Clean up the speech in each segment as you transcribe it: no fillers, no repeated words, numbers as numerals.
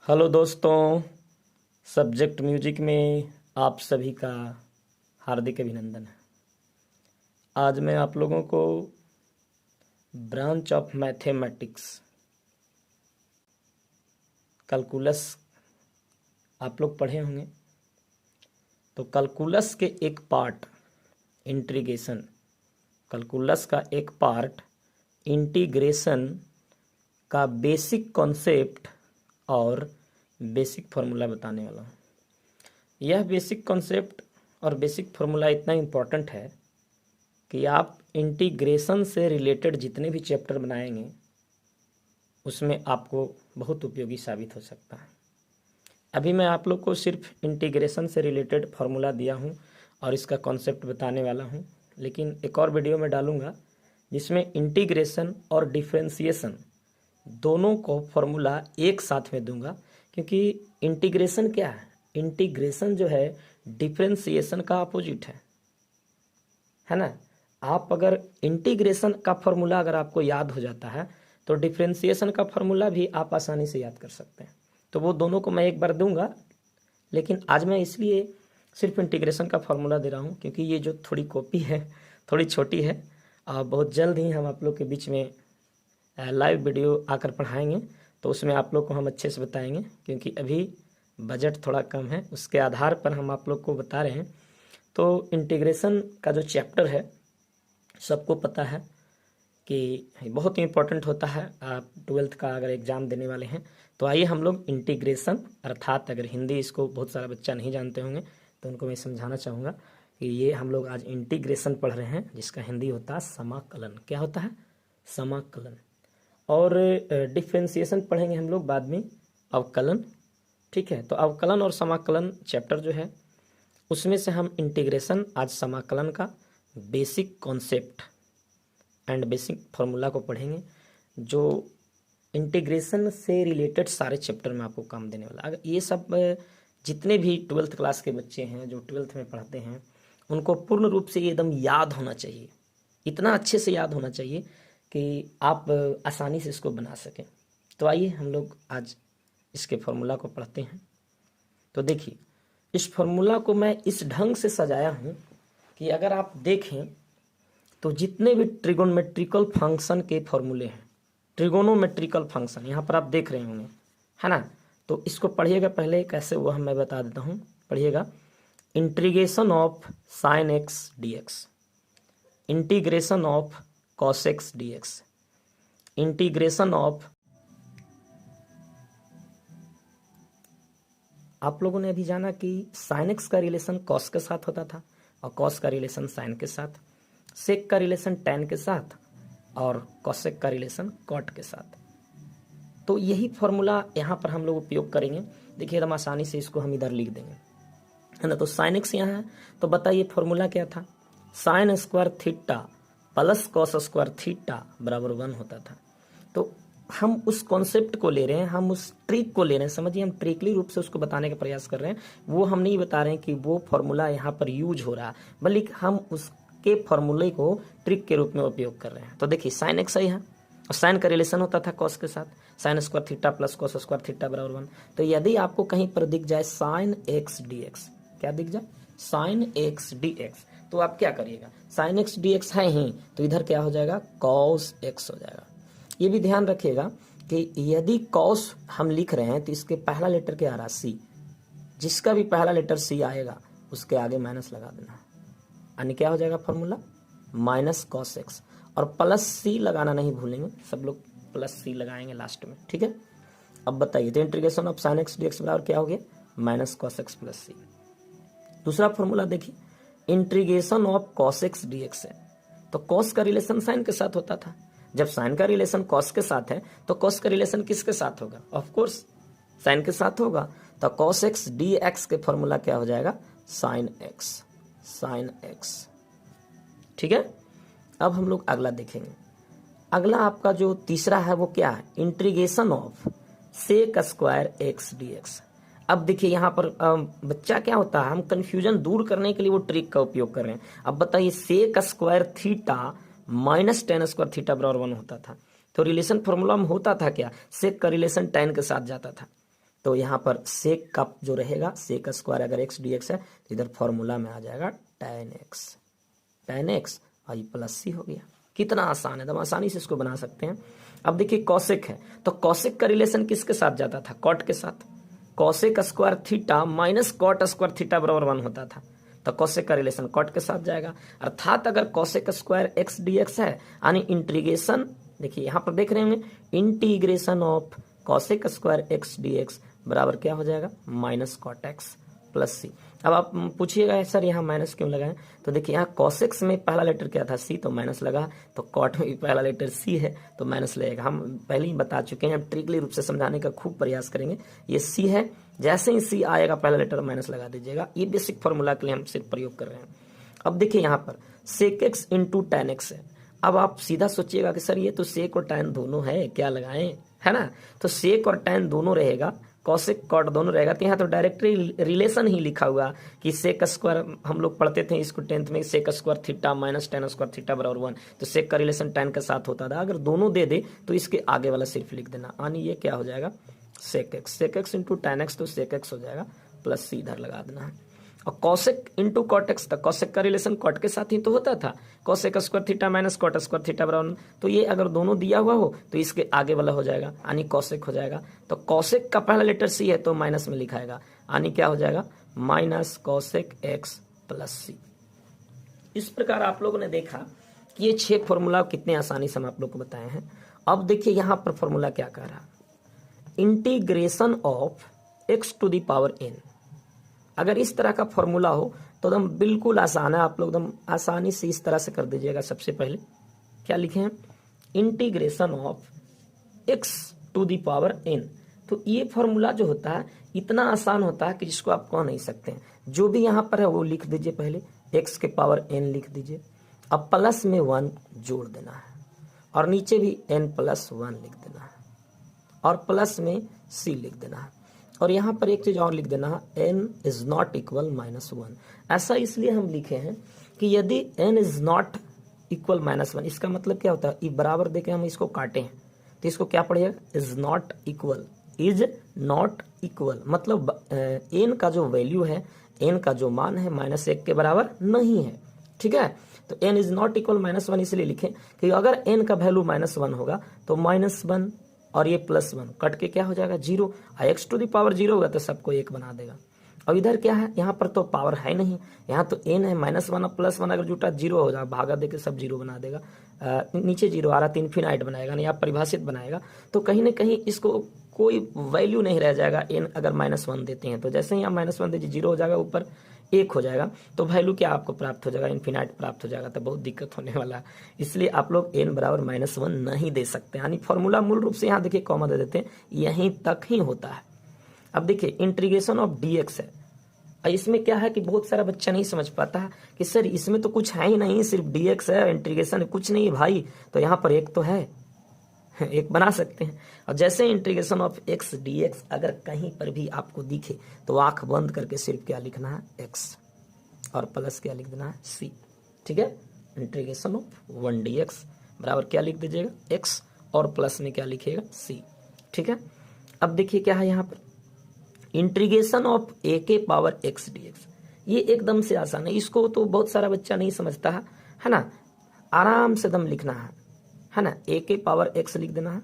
Hello दोस्तों, subject music में आप सभी का हार्दिक अभिनंदन है। आज मैं आप लोगों को ब्रांच ऑफ मैथमेटिक्स कैलकुलस आप लोग पढ़े होंगे। तो कैलकुलस के एक पार्ट इंटीग्रेशन, कैलकुलस का एक पार्ट इंटीग्रेशन का बेसिक कॉन्सेप्ट और बेसिक फार्मूला बताने वाला हूँ। यह बेसिक कॉन्सेप्ट और बेसिक फार्मूला इतना इम्पोर्टेंट है कि आप इंटीग्रेशन से रिलेटेड जितने भी चैप्टर बनाएंगे उसमें आपको बहुत उपयोगी साबित हो सकता है। अभी मैं आप लोग को सिर्फ इंटीग्रेशन से रिलेटेड फार्मूला दिया हूँ और इसका कॉन्सेप्ट बताने वाला हूँ, लेकिन एक और वीडियो में डालूँगा जिसमें इंटीग्रेशन और डिफरेंशिएशन दोनों को फार्मूला एक साथ में दूंगा। क्योंकि इंटीग्रेशन क्या है? इंटीग्रेशन जो है डिफरेंशिएशन का अपोजिट है ना। आप अगर इंटीग्रेशन का फार्मूला अगर आपको याद हो जाता है तो डिफरेंशिएशन का फार्मूला भी आप आसानी से याद कर सकते हैं। तो वो दोनों को मैं एक बार दूंगा, लेकिन आज मैं इसलिए सिर्फ इंटीग्रेशन का फार्मूला दे रहा हूँ क्योंकि ये जो थोड़ी कॉपी है थोड़ी छोटी है और बहुत जल्द ही हम आप लोग के बीच में लाइव वीडियो आकर पढ़ाएंगे, तो उसमें आप लोग को हम अच्छे से बताएंगे। क्योंकि अभी बजट थोड़ा कम है, उसके आधार पर हम आप लोग को बता रहे हैं। तो इंटीग्रेशन का जो चैप्टर है सबको पता है कि बहुत ही इम्पोर्टेंट होता है। आप 12th का अगर एग्ज़ाम देने वाले हैं तो आइए हम लोग इंटीग्रेशन, अर्थात अगर हिंदी इसको बहुत सारा बच्चा नहीं जानते होंगे तो उनको मैं समझाना चाहूँगा कि ये हम लोग आज इंटीग्रेशन पढ़ रहे हैं, जिसका हिंदी होता है समाकलन। क्या होता है? समाकलन। और डिफरेंशिएशन पढ़ेंगे हम लोग बाद में, अवकलन। ठीक है, तो अवकलन और समाकलन चैप्टर जो है उसमें से हम इंटीग्रेशन, आज समाकलन का basic concept and basic formula को पढ़ेंगे, जो इंटीग्रेशन से रिलेटेड सारे चैप्टर में आपको काम देने वाला। अगर ये सब जितने भी 12th क्लास के बच्चे हैं जो 12th में पढ़ते हैं उनको पूर्ण रूप से ये एकदम याद होना चाहिए, इतना अच्छे से याद होना चाहिए कि आप आसानी से इसको बना सकें। तो आइए हम लोग आज इसके फार्मूला को पढ़ते हैं। तो देखिए, इस फार्मूला को मैं इस ढंग से सजाया हूँ कि अगर आप देखें तो जितने भी ट्रिगोनोमेट्रिकल फंक्शन के फॉर्मूले हैं, ट्रिगोनोमेट्रिकल फंक्शन यहाँ पर आप देख रहे होंगे, है ना। तो इसको पढ़िएगा पहले, कैसे वो मैं बता देता हूँ। पढ़िएगा, integration of sine x D x, integration of cos x D x, integration of, आप लोगों ने अभी जाना कि साइन एक्स का रिलेशन कॉस के साथ होता था और कॉस का रिलेशन साइन के साथ, सेक का रिलेशन टैन के साथ और कॉसेक का रिलेशन कॉट के साथ। तो यही फॉर्मूला यहाँ पर हम लोग उपयोग करेंगे। देखिए एकदम आसानी से इसको हम इधर लिख देंगे, है ना। तो साइन एक्स यहाँ है, तो बताइए फॉर्मूला क्या था? Sine square theta plus cos square theta बराबर 1 होता था। तो हम उस कॉन्सेप्ट को ले रहे हैं, हम उस ट्रिक को ले रहे हैं, समझिए, हम ट्रिकली रूप से उसको बताने का प्रयास कर रहे हैं। वो हम नहीं बता रहे हैं कि वो फॉर्मूला यहाँ पर यूज हो रहा है, बल्कि हम उसके फॉर्मूले को ट्रिक के रूप में उपयोग कर रहे हैं। तो देखिए, साइन एक्स सही है और साइन का रिलेशन होता था कॉस के साथ, sine square theta plus cos square theta बराबर 1। तो यदि आपको कहीं पर दिख जाए साइन एक्स डी एक्स, क्या दिख जाए? साइन एक्स डी एक्स, तो आप क्या करिएगा? साइन एक्स डी एक्स है ही, तो इधर क्या हो जाएगा? कॉस एक्स हो जाएगा। ये भी ध्यान रखिएगा कि यदि कॉस हम लिख रहे हैं तो इसके पहला लेटर क्या आ रहा? सी। जिसका भी पहला लेटर सी आएगा उसके आगे माइनस लगा देना, यानी क्या हो जाएगा फॉर्मूला? Minus cos x. और प्लस सी लगाना नहीं भूलेंगे, सब लोग प्लस सी लगाएंगे लास्ट में, ठीक है। अब बताइए, तो integration of sine x D x बराबर क्या हो गया? माइनस कॉस एक्स प्लस सी। दूसरा फॉर्मूला देखिए, integration of cos x D x है, तो कॉस का रिलेशन साइन के साथ होता था। जब साइन का रिलेशन कॉस के साथ है तो कॉस का रिलेशन किसके साथ होगा? ऑफ कोर्स साइन के साथ होगा। तो कॉस एक्स डी एक्स के फॉर्मूला क्या हो जाएगा? साइन एक्स, साइन एक्स, ठीक है। अब हम लोग अगला देखेंगे। अगला आपका जो तीसरा है वो क्या है? Integration of sec square X D X. अब देखिए यहाँ पर बच्चा क्या होता है, हम कंफ्यूजन दूर करने के लिए वो ट्रिक का उपयोग कर रहे हैं। अब बताइए, sec square theta minus tan square theta बराबर 1 होता था, तो रिलेशन फॉर्मूला में होता था क्या? सेक का रिलेशन टैन के साथ जाता था। तो यहाँ पर सेक का जो रहेगा, सेक स्क्वायर अगर एक्स डी एक्स है तो इधर फॉर्मूला में आ जाएगा tan x और ये प्लस सी हो गया। कितना आसान है, एकदम आसानी से इसको बना सकते हैं। अब देखिए कॉसेक है, तो कॉसेक का रिलेशन किसके साथ जाता था? कॉट के साथ। Cosec square theta minus cot square theta बराबर 1 होता था, तो कॉसेक का रिलेशन कॉट के साथ जाएगा। अर्थात अगर cosec square X D x है यानी इंटीग्रेशन, देखिए यहाँ पर देख रहे होंगे, integration of cosec square X D x बराबर क्या हो जाएगा? Minus cot x plus C. अब आप पूछिएगा सर यहाँ माइनस क्यों लगाएं, तो देखिए यहाँ कॉसेक्स में पहला लेटर क्या था? सी, तो माइनस लगा, तो कॉट में भी पहला लेटर सी है तो माइनस लगेगा। हम पहले ही बता चुके हैं, हम ट्रिकली रूप से समझाने का खूब प्रयास करेंगे। ये सी है, जैसे ही सी आएगा पहला लेटर माइनस लगा दीजिएगा। ये बेसिक फॉर्मूला के लिए हम सिर्फ प्रयोग कर रहे हैं। अब देखिए यहाँ पर sec x into tan x है। अब आप सीधा सोचिएगा कि सर ये तो सेक और टैन दोनों है, क्या लगाएं, है ना? तो सेक और टैन दोनों रहेगा, कॉसेक कॉट दोनों रहेगा, तो यहाँ तो डायरेक्टली रिलेशन ही लिखा हुआ कि सेक स्क्वायर, हम लोग पढ़ते थे इसको 10th में, sec square theta minus tan square theta बराबर 1, तो सेक का रिलेशन टैन के साथ होता था। अगर दोनों दे दे तो इसके आगे वाला सिर्फ लिख देना, यानी ये क्या हो जाएगा? Sec x into tan x, तो सेक एक्स हो जाएगा प्लस सी इधर लगा देना है। और कॉसेक इंटू कॉट एक्स, तक कॉसेक का रिलेशन कॉट के साथ ही तो होता था, cosec square theta minus cot square theta बराबर, तो ये अगर दोनों दिया हुआ हो तो इसके आगे वाला हो जाएगा, यानी कॉसेक हो जाएगा। तो कॉसेक का पहला लेटर सी है तो माइनस में लिखाएगा, यानी क्या हो जाएगा? माइनस कॉसेक एक्स प्लस सी। इस प्रकार आप लोगों ने देखा कि ये 6 फॉर्मूला कितने आसानी से हम आप लोग को बताए हैं। अब देखिए यहाँ पर फॉर्मूला क्या कह रहा, integration of x to the power n। अगर इस तरह का फॉर्मूला हो तो एकदम बिल्कुल आसान है, आप लोग एकदम आसानी से इस तरह से कर दीजिएगा। सबसे पहले क्या लिखे हैं? Integration of x to the power n। तो ये फॉर्मूला जो होता है इतना आसान होता है कि जिसको आप कह नहीं सकते हैं। जो भी यहाँ पर है वो लिख दीजिए, पहले x के पावर n लिख दीजिए, अब प्लस में 1 जोड़ देना है और नीचे भी n प्लस 1 लिख देना है और प्लस में c लिख देना है। और यहाँ पर एक चीज और लिख देना है, n इज नॉट इक्वल -1। ऐसा इसलिए हम लिखे हैं कि यदि n इज नॉट इक्वल -1, इसका मतलब क्या होता है? ये बराबर देके हम इसको काटे हैं तो इसको क्या पड़ेगा? Is not equal, is not equal मतलब n का जो वैल्यू है, n का जो मान है -1 के बराबर नहीं है, ठीक है? तो n इज नॉट इक्वल -1 इसलिए लिखें कि अगर n का वैल्यू -1 होगा तो -1 और ये +1 कट के क्या हो जाएगा? 0। x टू द पावर 0 होगा तो सबको 1 बना देगा। और इधर क्या है? यहाँ पर तो पावर है नहीं, यहाँ तो n है, -1 और +1 अगर जुटा 0 हो जाएगा, भागा देके सब 0 बना देगा। नीचे 0 आ रहा तो इन्फिनाइट बनाएगा, नहीं आप परिभाषित बनाएगा, तो कहीं ना कहीं इसको कोई वैल्यू नहीं रह जाएगा। n अगर -1 देते हैं तो जैसे ही आप -1 दीजिए 0 हो जाएगा, ऊपर 1 हो जाएगा, तो वैल्यू क्या आपको प्राप्त हो जाएगा? इन्फिनाइट प्राप्त हो जाएगा, तो बहुत दिक्कत होने वाला है। इसलिए आप लोग n बराबर -1 नहीं दे सकते, यानी फॉर्मूला मूल रूप से यहाँ देखिए कॉमा दे देते हैं, यहीं तक ही होता है। अब देखिए इंटीग्रेशन ऑफ dx है, इसमें क्या है कि बहुत सारा बच्चा नहीं समझ पाता है कि सर इसमें तो कुछ है ही नहीं, सिर्फ dx है, इंटीग्रेशन कुछ नहीं है भाई, तो यहाँ पर एक तो है, एक बना सकते हैं। और जैसे इंटीग्रेशन ऑफ एक्स dx अगर कहीं पर भी आपको दिखे तो आंख बंद करके सिर्फ क्या लिखना है? x और प्लस क्या लिख देना है? c, ठीक है? इंटीग्रेशन ऑफ 1 dx बराबर क्या लिख दीजिएगा? x और प्लस में क्या लिखिएगा? c, ठीक है? अब देखिए क्या है यहाँ पर, इंटीग्रेशन ऑफ a के पावर x dx। ये एकदम से आसान है, इसको तो बहुत सारा बच्चा नहीं समझता है ना? आराम से दम लिखना है ना? a के पावर x लिख देना है,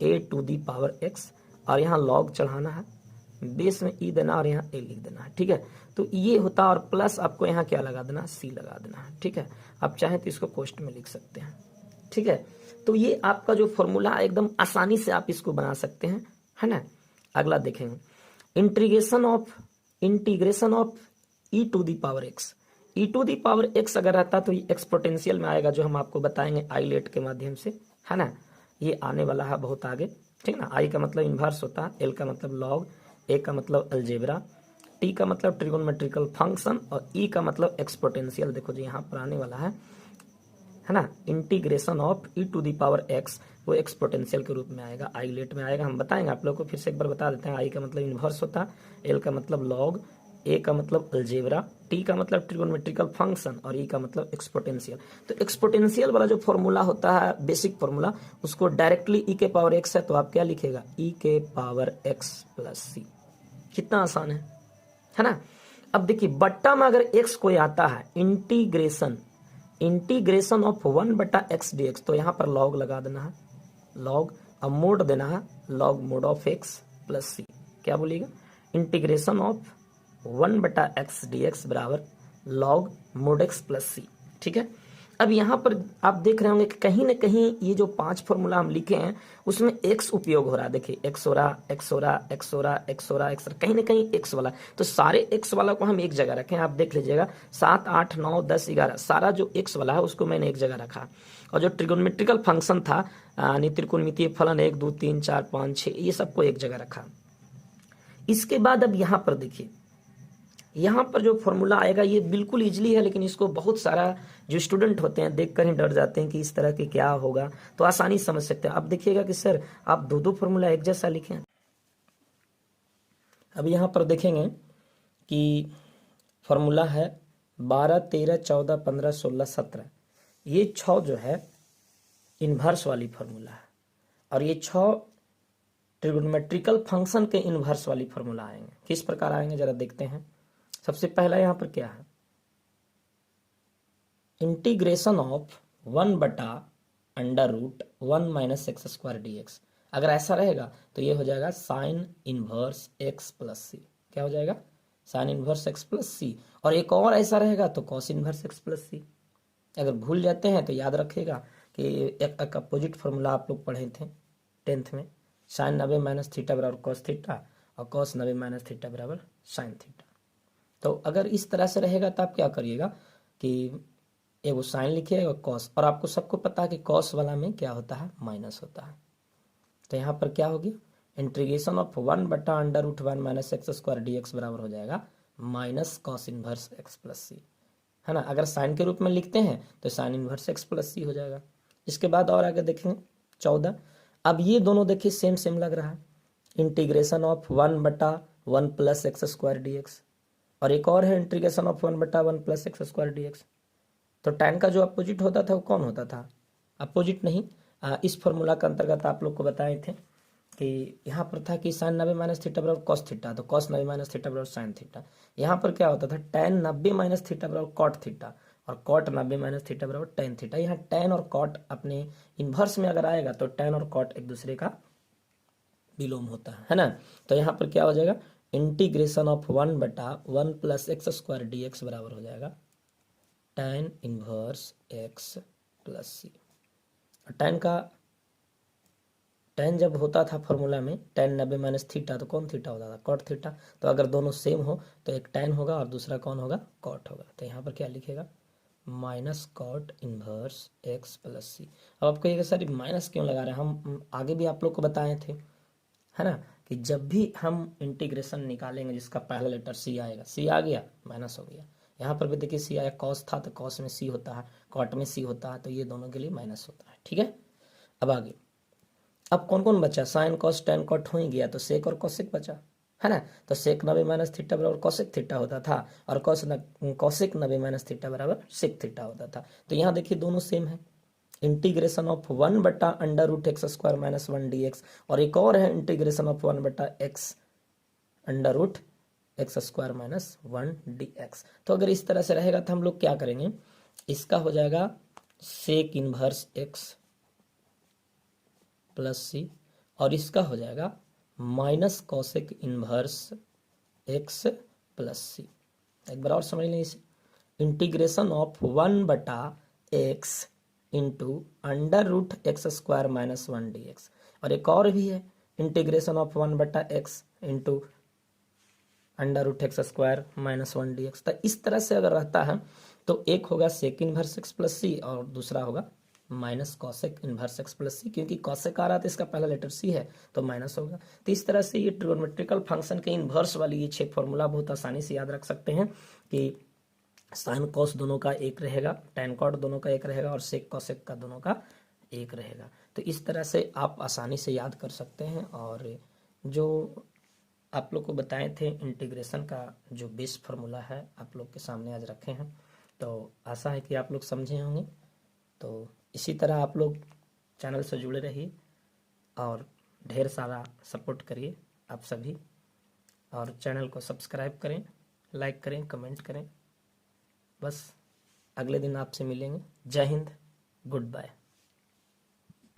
a to the power x, और यहाँ लॉग चढ़ाना है, बेस में e देना और यहाँ a लिख देना है, ठीक है? तो ये होता है, और प्लस आपको यहाँ क्या लगा देना? c लगा देना है, ठीक है? आप चाहें तो इसको कोष्ट में लिख सकते हैं, ठीक है? तो ये आपका जो फॉर्मूला एकदम आसानी से आप इसको बना सकते हैं, है ना? अगला देखेंगे, integration of e to the power x। e to the power x अगर रहता तो ये एक्सपोनेंशियल में आएगा, जो हम आपको बताएंगे आईलेट के माध्यम से, है ना? ये आने वाला है बहुत आगे, ठीक ना? i का मतलब इन्वर्स होता है, l का मतलब लॉग, a का मतलब अलजेब्रा, t का मतलब ट्रिगोनोमेट्रिकल फंक्शन, और e का मतलब एक्सपोनेंशियल। देखो जी यहाँ पर आने वाला है ना? Integration of e to the power x, वो एक्सपोनेंशियल के रूप में आएगा, आईलेट में आएगा। हम बताएंगे आप लोग को, फिर से एक बार बता देते हैं। i का मतलब इन्वर्स होता है, l का मतलब लॉग, a का मतलब अलजेब्रा, t का मतलब ट्रिगोनोमेट्रिकल फंक्शन, और e का मतलब एक्सपोनेंशियल। तो एक्सपोनेंशियल वाला जो फॉर्मूला होता है, बेसिक फॉर्मूला, उसको डायरेक्टली e के पावर x है तो आप क्या लिखेगा? e के पावर x प्लस c। कितना आसान है ना। अब देखिए बट्टा में अगर x कोई आता है, इंटीग्रेशन ऑफ 1/x dx, तो यहाँ पर लॉग लगा देना है, लॉग, अब मोड देना है log mod of x plus C. क्या बोलिएगा, इंटीग्रेशन ऑफ 1/x dx बराबर log mod x plus C. ठीक है। अब यहाँ पर आप देख रहे होंगे कि कहीं ना कहीं ये जो 5 फॉर्मूला हम लिखे हैं उसमें x उपयोग हो रहा है। देखिए x हो रहा, x हो रहा, x हो रहा, x हो रहा, x, कहीं ना कहीं x वाला, तो सारे x वाला को हम एक जगह रखें। आप देख लीजिएगा 7, 8, 9, 10, 11 सारा जो x वाला है उसको मैंने एक जगह रखा। और जो ट्रिगोनोमेट्रिकल फंक्शन था त्रिकोणमितीय फलन 1, 2, 3, 4, 5, 6 ये सबको एक जगह रखा। इसके बाद अब यहाँ पर देखिए, यहाँ पर जो फॉर्मूला आएगा ये बिल्कुल इजीली है, लेकिन इसको बहुत सारा जो स्टूडेंट होते हैं देखकर ही डर जाते हैं कि इस तरह के क्या होगा, तो आसानी से समझ सकते हैं। अब देखिएगा कि सर आप दो फॉर्मूला एक जैसा लिखें। अब यहाँ पर देखेंगे कि फॉर्मूला है 12, 13, 14, 15, 16, 17, ये 6 जो है इन्वर्स वाली फॉर्मूला है, और ये 6 ट्रिगोनोमेट्रिकल फंक्शन के इन्वर्स वाली फॉर्मूला आएंगे। किस प्रकार आएंगे जरा देखते हैं। सबसे पहला यहाँ पर क्या है, integration of 1/√1 minus x square dx। अगर ऐसा रहेगा तो ये हो जाएगा sine inverse x plus C. क्या हो जाएगा, sine inverse x plus C. और एक और ऐसा रहेगा तो कॉस इनवर्स x प्लस सी। अगर भूल जाते हैं तो याद रखिएगा कि एक अपोजिट फॉर्मूला आप लोग पढ़े थे 10th में, साइन 90 माइनस थीटा बराबर कॉस थीटा, और कॉस 90 माइनस थीटा बराबर साइन थीटा। तो अगर इस तरह से रहेगा तो आप क्या करिएगा कि एगो साइन लिखिएगा कॉस, और आपको सबको पता है कि कॉस वाला में क्या होता है, माइनस होता है। तो यहाँ पर क्या हो गया, integration of 1/√1 minus x square dx बराबर हो जाएगा minus cos inverse x plus C, है ना। अगर साइन के रूप में लिखते हैं तो साइन इनवर्स x प्लस सी हो जाएगा। इसके बाद और आगे देखेंगे 14। अब ये दोनों देखिए सेम सेम लग रहा है, integration of 1/1 plus x square dx, और एक और है integration of 1/1 plus x square dx। तो tan का जो अपोजिट होता था वो कौन होता था, अपोजिट नहीं, इस फॉर्मूला के अंतर्गत आप लोग को बताए थे कि यहाँ पर था कि साइन 90 माइनस थीटा बराबर कॉस थीटा, तो कॉस 90 माइनस थीटा बराबर साइन थीटा। यहाँ पर क्या होता था, tan 90 माइनस थीटा बराबर कॉट थीटा, और कॉट 90 माइनस थीटा बराबर tan थीटा। यहाँ tan और कॉट अपने इन्वर्स में अगर आएगा तो tan और कॉट एक दूसरे का विलोम होता है ना। तो यहाँ पर क्या हो जाएगा, integration of 1/1 plus x square dx बराबर हो जाएगा tan इनवर्स x प्लस सी। tan जब होता था फॉर्मूला में tan 90 माइनस थीटा, तो कौन थीटा होता था, कॉट थीटा। तो अगर दोनों सेम हो तो एक tan होगा और दूसरा कौन होगा, कॉट होगा। तो यहाँ पर क्या लिखेगा, minus cot inverse x plus C. अब आपको ये सर माइनस क्यों लगा रहे हैं, हम आगे भी आप लोग को बताए थे, है ना, कि जब भी हम इंटीग्रेशन निकालेंगे जिसका पहला लेटर सी आएगा, सी आ गया माइनस हो गया। यहाँ पर भी देखिए सी आया, कॉस था तो कॉस में सी होता है, कॉट में सी होता है, तो ये दोनों के लिए माइनस होता है। ठीक है। अब आगे, अब कौन कौन बचा, साइन कॉस टैन कॉट हो ही गया, तो सेक और कॉसेक बचा, है ना। तो सेक 90 माइनस थीटा बराबर कॉसेक थीटा होता था, और कॉसेक 90 माइनस थीटा बराबर सेक थीटा होता था। तो यहाँ देखिए दोनों सेम है, integration of 1/√x square minus 1 dx, और एक और है integration of 1/x square minus 1 dx। तो अगर इस तरह से रहेगा तो हम लोग क्या करेंगे, इसका हो जाएगा sec inverse x plus C, और इसका हो जाएगा minus cosec inverse x plus C. एक बार और समझ लें इसे, integration of 1/x into √x square minus 1 dx, और एक और भी है integration of 1/x into √x square minus 1 dx। तो इस तरह से अगर रहता है तो एक होगा sec inverse x plus C और दूसरा होगा minus cosec inverse x plus C, क्योंकि कॉसेक आ रहा था इसका पहला लेटर सी है तो माइनस होगा। तो इस तरह से ये ट्रिगोनोमेट्रिकल फंक्शन के इनवर्स वाली ये 6 फॉर्मूला बहुत आसानी से याद रख सकते हैं कि साइन कॉस दोनों का एक रहेगा, टैन कॉट दोनों का एक रहेगा, और सेक कॉसेक का दोनों का एक रहेगा। तो इस तरह से आप आसानी से याद कर सकते हैं। और जो आप लोग को बताए थे इंटीग्रेशन का जो बेस फार्मूला है आप लोग के सामने आज रखे हैं, तो आशा है कि आप लोग समझे होंगे। तो इसी तरह आप लोग चैनल से जुड़े रहिए और ढेर सारा सपोर्ट करिए आप सभी। और चैनल को सब्सक्राइब करें, लाइक करें, कमेंट करें। बस अगले दिन आपसे मिलेंगे। जय हिंद, गुड बाय।